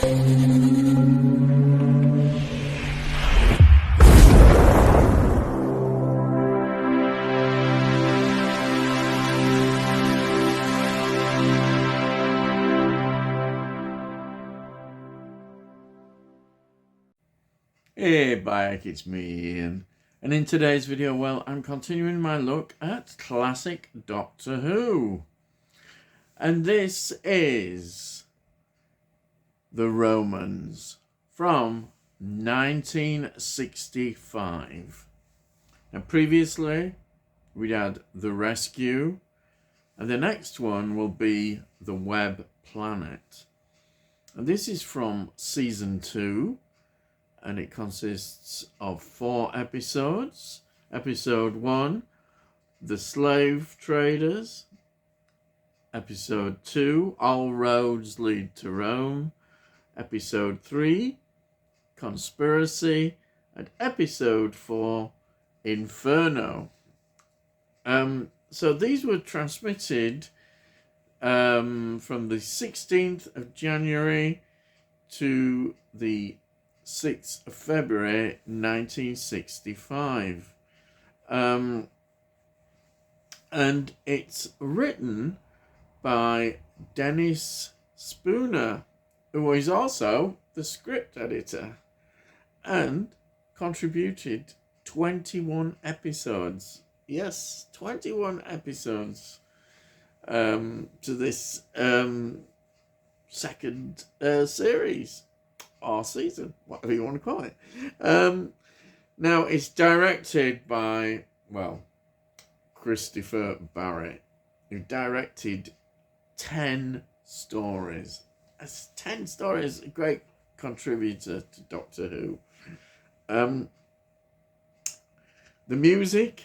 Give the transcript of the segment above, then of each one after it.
Hey back, it's me Ian, and in today's video, well, I'm continuing my look at classic Doctor Who, and this is The Romans from 1965. Now previously we had The Rescue, and the next one will be The Web Planet, and this is from season 2. And it consists of 4 episodes. Episode 1, The Slave Traders. Episode 2, All Roads Lead to Rome. Episode 3, Conspiracy. And Episode 4, Inferno. So these were transmitted from the 16th of January to the 6th of February 1965. And it's written by Dennis Spooner, who is also the script editor, and contributed 21 episodes. Yes, 21 episodes to this second series. Or season, whatever you want to call it. Now, it's directed by, well, Christopher Barrett, who directed 10 stories. That's 10 stories, a great contributor to Doctor Who. The music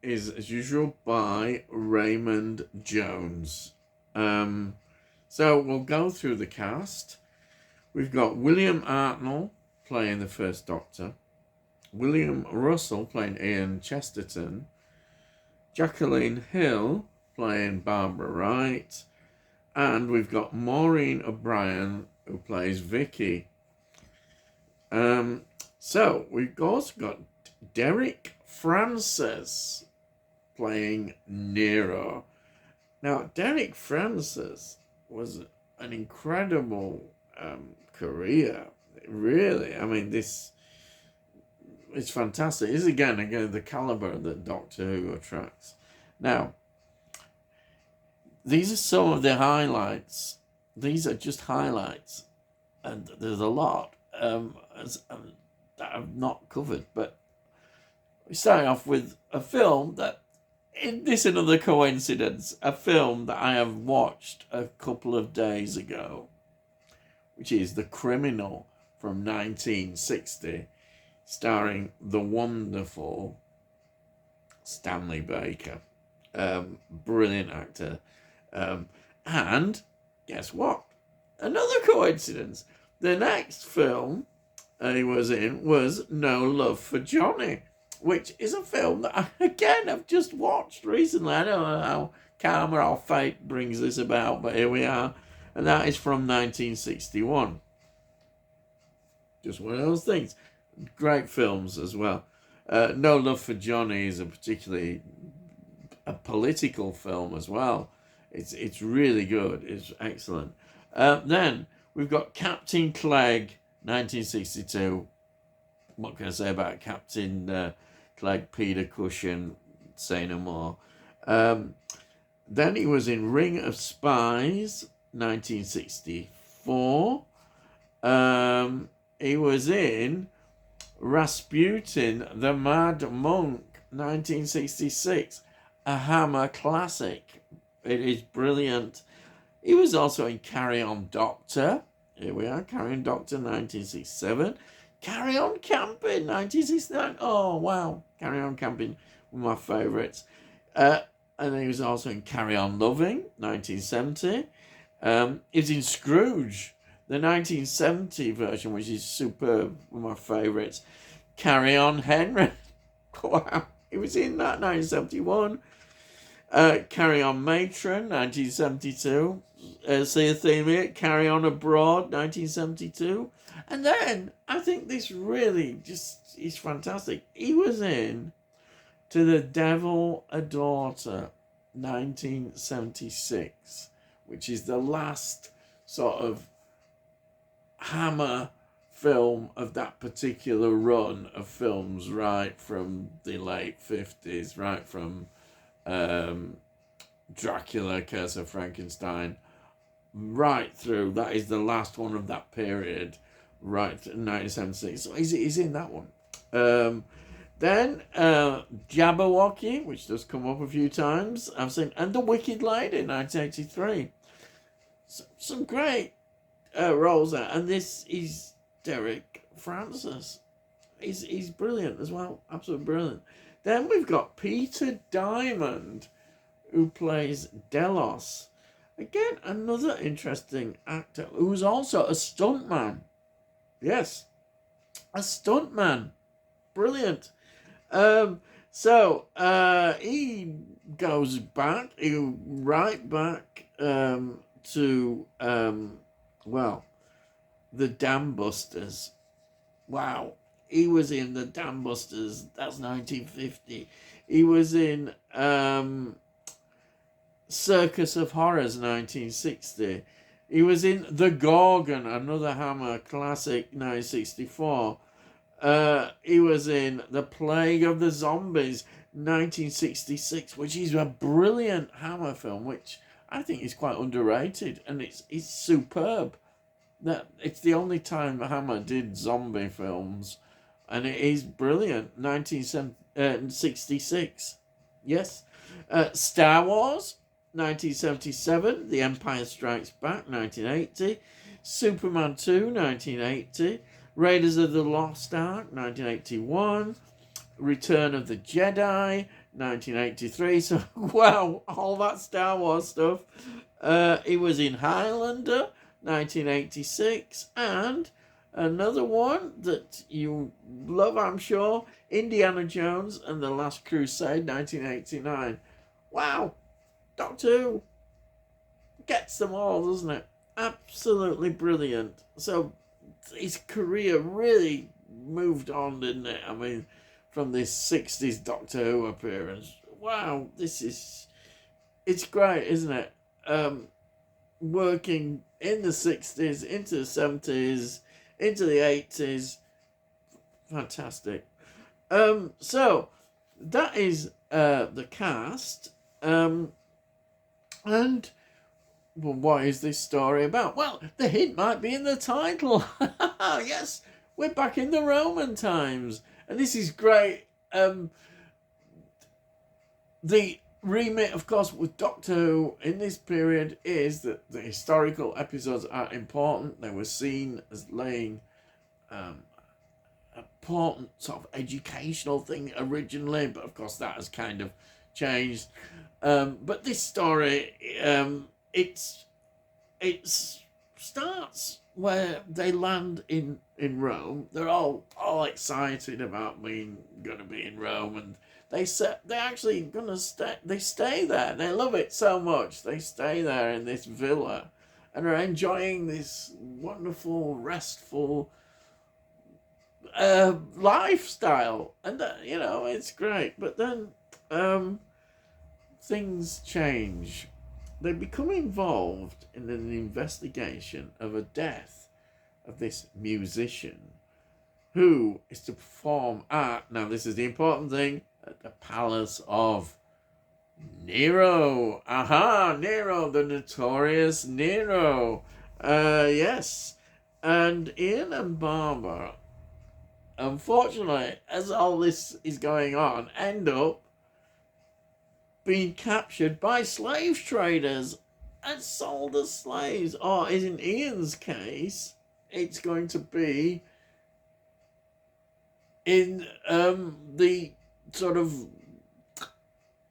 is, as usual, by Raymond Jones. So we'll go through the cast. We've got William Hartnell playing the First Doctor, William Russell playing Ian Chesterton, Jacqueline Hill playing Barbara Wright, and we've got Maureen O'Brien who plays Vicky. So we've also got Derek Francis playing Nero. Now, Derek Francis was an incredible career, really. I mean, this is fantastic. This is again the caliber that Doctor Who attracts. Now, these are some of the highlights. These are just highlights, and there's a lot that I've not covered. But we start off with a film that, in this another coincidence, a film that I have watched a couple of days ago, which is The Criminal from 1960, starring the wonderful Stanley Baker. Brilliant actor. And guess what? Another coincidence. The next film he was in was No Love for Johnny, which is a film that I, again, have just watched recently. I don't know how karma or fate brings this about, but here we are. And that is from 1961. Just one of those things. Great films as well. No Love for Johnny is a political film as well. It's really good. It's excellent. Then we've got Captain Clegg, 1962. What can I say about Captain Clegg? Peter Cushing, say no more. Then he was in Ring of Spies, 1964. He was in Rasputin the Mad Monk, 1966. A Hammer classic. It is brilliant. He was also in Carry On Doctor. Here we are, Carry On Doctor, 1967. Carry On Camping, 1969. Oh, wow. Carry On Camping, one of my favourites. And he was also in Carry On Loving, 1970. He was in Scrooge, the 1970 version, which is superb, one of my favourites. Carry On Henry. Wow. He was in that, 1971. Carry On Matron, 1972. See a theme here. Carry On Abroad, 1972. And then, I think this really just is fantastic. He was in To the Devil a Daughter, 1976, which is the last sort of Hammer film of that particular run of films, right from the late 50s, right from Dracula, Curse of Frankenstein, right through. That is the last one of that period, right, 1976. So he's in that one. Then Jabberwocky, which does come up a few times, I've seen, and The Wicked Lady, 1983. So, some great roles there, and this is Derek Francis. He's brilliant as well, absolutely brilliant. Then we've got Peter Diamond, who plays Delos. Again, another interesting actor who was also a stuntman. Yes, a stuntman. Brilliant. He goes back, right back to, the Dam Busters. Wow. He was in the Dam Busters. That's 1950. He was in Circus of Horrors, 1960. He was in The Gorgon, another Hammer classic, 1964. He was in The Plague of the Zombies, 1966, which is a brilliant Hammer film, which I think is quite underrated, and it's superb. That it's the only time Hammer did zombie films, and it is brilliant. 1966, yes. Star Wars, 1977. The Empire Strikes Back, 1980. Superman 2, 1980. Raiders of the Lost Ark, 1981. Return of the Jedi, 1983. So, wow, all that Star Wars stuff. He was in Highlander, 1986. And another one that you love, I'm sure, Indiana Jones and the Last Crusade, 1989. Wow, Doctor Who gets them all, doesn't it? Absolutely brilliant. So, his career really moved on, didn't it? I mean, from this 60s Doctor Who appearance. Wow, it's great, isn't it? Working in the 60s, into the 70s, into the 80s. Fantastic. So, that is the cast. And well, what is this story about? Well, the hint might be in the title. Yes, we're back in the Roman times. And this is great. The remit, of course, with Doctor Who in this period is that the historical episodes are important. They were seen as laying important sort of educational thing originally, but of course that has kind of changed. But this story, it starts where they land in Rome. They're all excited about gonna be in Rome, and they're actually gonna stay. They stay there. They love it so much. They stay there in this villa, and are enjoying this wonderful, restful lifestyle, and it's great. But then things change. They become involved in an investigation of a death of this musician who is to perform now this is the important thing, at the palace of Nero. Aha, Nero, the notorious Nero. Yes. And Ian and Barbara, unfortunately, as all this is going on, end up being captured by slave traders and sold as slaves. Or in Ian's case, it's going to be in the sort of,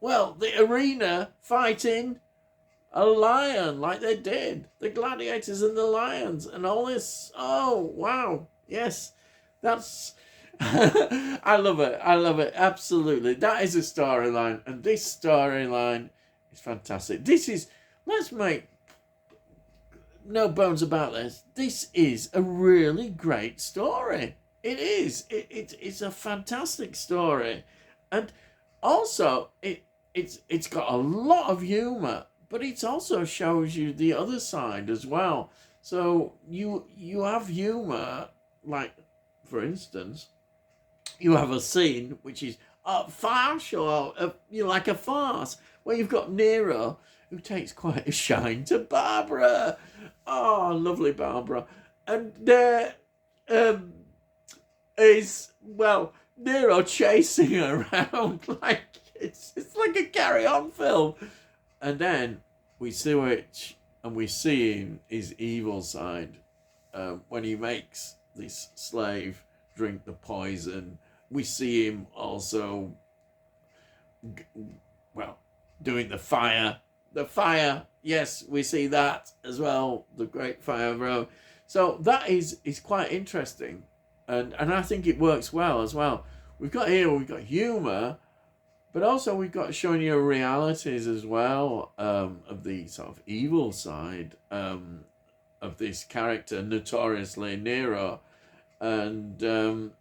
the arena fighting a lion like they did. The gladiators and the lions and all this. Oh, wow. Yes, that's... I love it. Absolutely. That is a storyline. And this storyline It's fantastic. This is, let's make no bones about this. This is a really great story. It is. It's a fantastic story, and also it's got a lot of humor, but it also shows you the other side as well. So you have humor, like for instance, you have a scene which is farce or like a farce where you've got Nero who takes quite a shine to Barbara. Oh, lovely Barbara, and there is Nero chasing her around like it's like a carry-on film, and then we switch and we see him his evil side when he makes this slave drink the poison. We see him also, doing the fire. The fire, yes, we see that as well. The Great Fire of Rome. So that is quite interesting, and I think it works well as well. We've got humour, but also we've got showing you realities as well of the sort of evil side of this character, notoriously Nero. And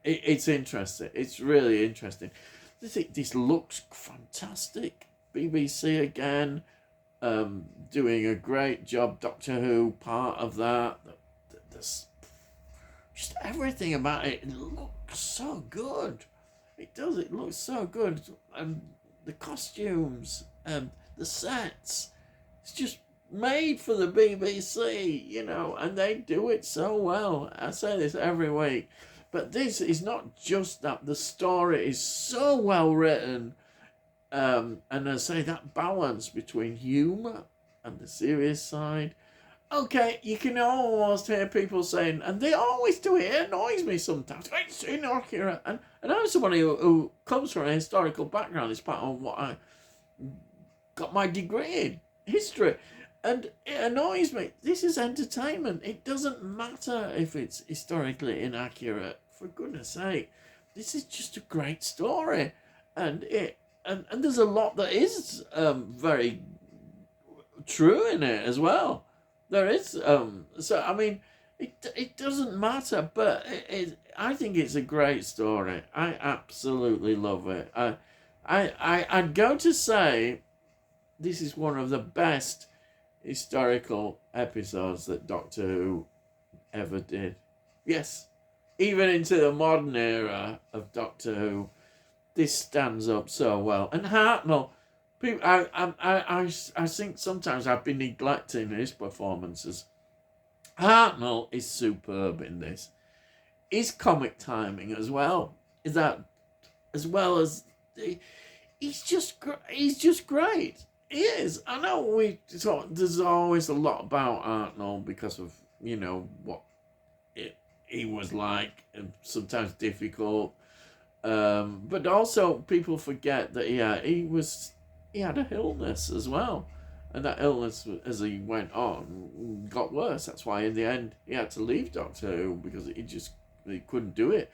it's interesting. It's really interesting. This looks fantastic. BBC again, doing a great job. Doctor Who, part of that. Just everything about it. It looks so good. It does. It looks so good. And the costumes and the sets. It's just made for the BBC, and they do it so well. I say this every week, but this is not just that. The story is so well written, and I say that balance between humour and the serious side. Okay, you can almost hear people saying, and they always do it. It annoys me sometimes. It's inaccurate, and I'm somebody who comes from a historical background. It's part of what I got my degree in, history. And it annoys me. This is entertainment. It doesn't matter if it's historically inaccurate. For goodness sake, this is just a great story, and there's a lot that is very true in it as well. There is so I mean, it doesn't matter, but I think it's a great story. I absolutely love it. I'd go to say this is one of the best historical episodes that Doctor Who ever did. Yes, even into the modern era of Doctor Who, this stands up so well. And Hartnell, people, I think sometimes I've been neglecting his performances. Hartnell is superb in this. His comic timing as well is that, as well as he's just great. He is. I know we talk. There's always a lot about Hartnell because of what he was like, and sometimes difficult. But also people forget that he had an illness as well, and that illness as he went on got worse. That's why in the end he had to leave Doctor Who because he couldn't do it.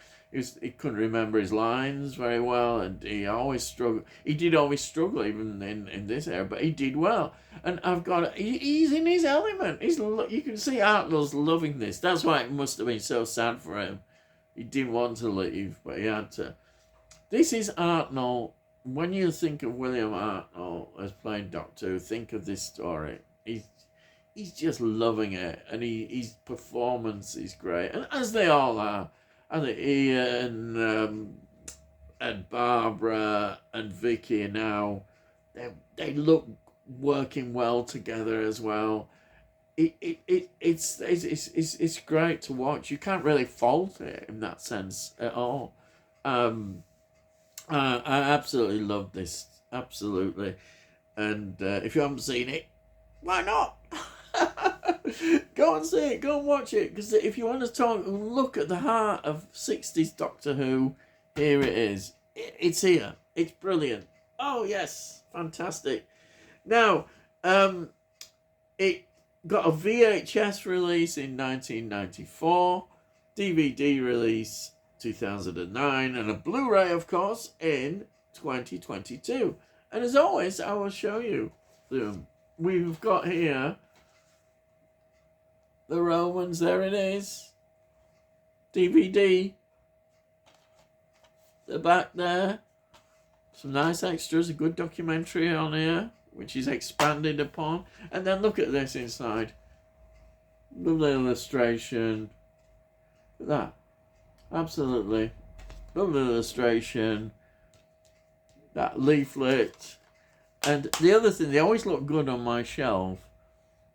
He couldn't remember his lines very well, and he always struggled. He did always struggle even in this era, but he did well. And he's in his element. You can see Hartnell's loving this. That's why it must have been so sad for him. He didn't want to leave, but he had to. This is Hartnell. When you think of William Hartnell as playing Doctor Who, think of this story. He's just loving it, and his performance is great, and as they all are. I think Ian and Barbara and Vicky now, they look working well together as well. It's great to watch. You can't really fault it in that sense at all. I absolutely love this, absolutely. And if you haven't seen it, why not? Go and see it, go and watch it, because if you want to look at the heart of 60s Doctor Who, here it is. It's here. It's brilliant. Oh yes, fantastic. Now, it got a VHS release in 1994, DVD release 2009, and a Blu-ray, of course, in 2022. And as always, I will show you We've got here the Romans. There it is. DVD. The back there. Some nice extras. A good documentary on here, which is expanded upon. And then look at this inside. Lovely illustration. Look at that. Absolutely. Lovely illustration. That leaflet. And the other thing, they always look good on my shelf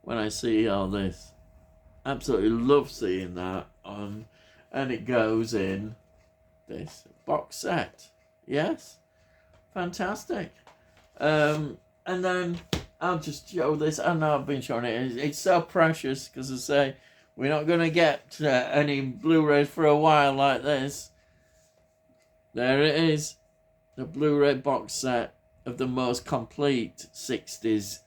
when I see all this. Absolutely love seeing that on. And it goes in this box set. Yes? Fantastic. And then I'll just show this. I know I've been showing it. It's so precious because I say we're not going to get any Blu-rays for a while like this. There it is. The Blu-ray box set of the most complete 60s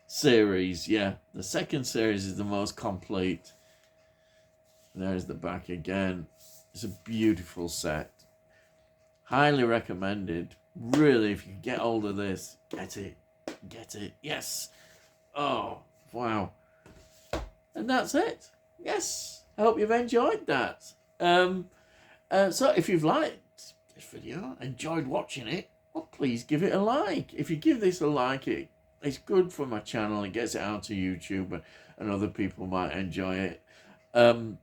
series. Yeah, the second series is the most complete. There's the back again. It's a beautiful set. Highly recommended. Really, if you can get hold of this, get it. Get it. Yes. Oh, wow. And that's it. Yes. I hope you've enjoyed that. So if you've liked this video, enjoyed watching it, well, please give it a like. If you give this a like, it's good for my channel. It gets it out to YouTube and other people might enjoy it. And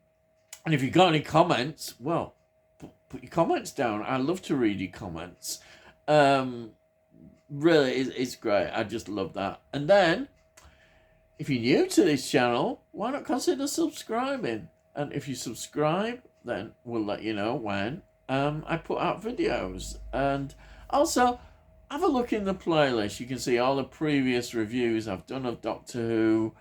if you've got any comments, well, put your comments down. I love to read your comments. Really, it's great. I just love that. And then, if you're new to this channel, why not consider subscribing? And if you subscribe, then we'll let you know when I put out videos. And also, have a look in the playlist. You can see all the previous reviews I've done of Doctor Who,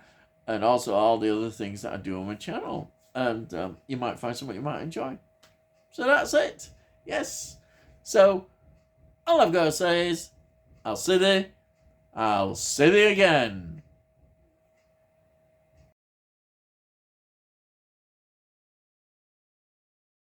and also all the other things that I do on my channel. And you might find something you might enjoy. So that's it. Yes. So all I've got to say is, I'll see thee again.